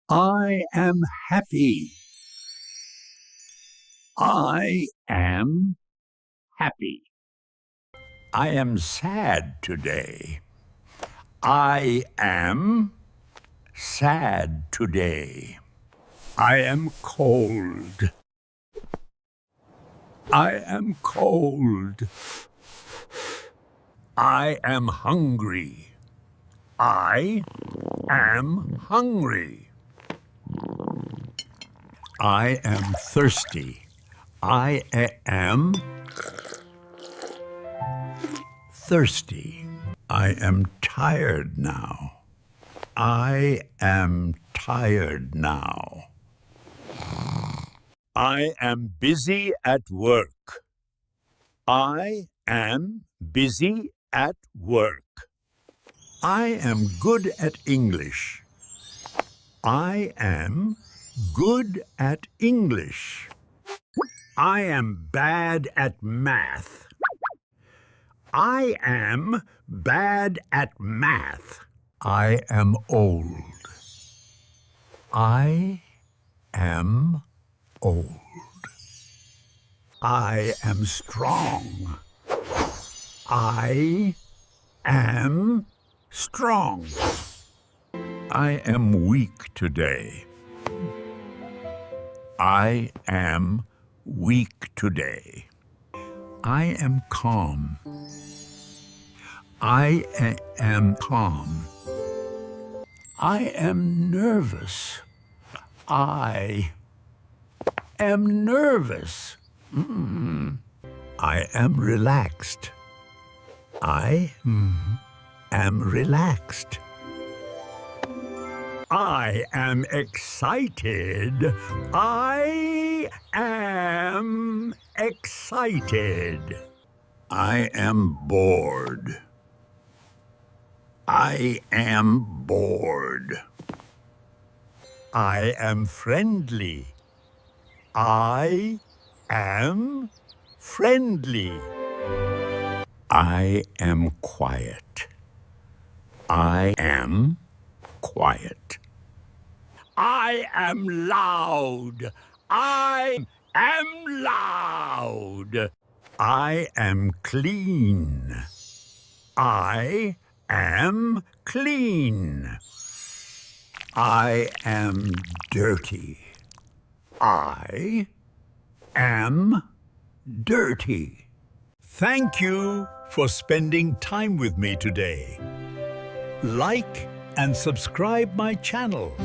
I am happy. I am happy. I am sad today. I am sad today. I am cold. I am cold. I am hungry. I am hungry. I am thirsty. I am thirsty. I am tired now. I am tired now. I am busy at work. I am busy at work. I am good at English. I am good at English. I am bad at math. I am bad at math. I am old. I am old. I am strong. I am strong. I am weak today. I am weak today. I am calm. I am calm. I am nervous. I am nervous. I am relaxed. I am relaxed. I am excited. I am excited. I am bored. I am bored. I am friendly. I am friendly. I am quiet. I am quiet. I am loud. I am loud. I am clean. I am clean. I am dirty. I am dirty. Thank you for spending time with me today. Like and subscribe my channel.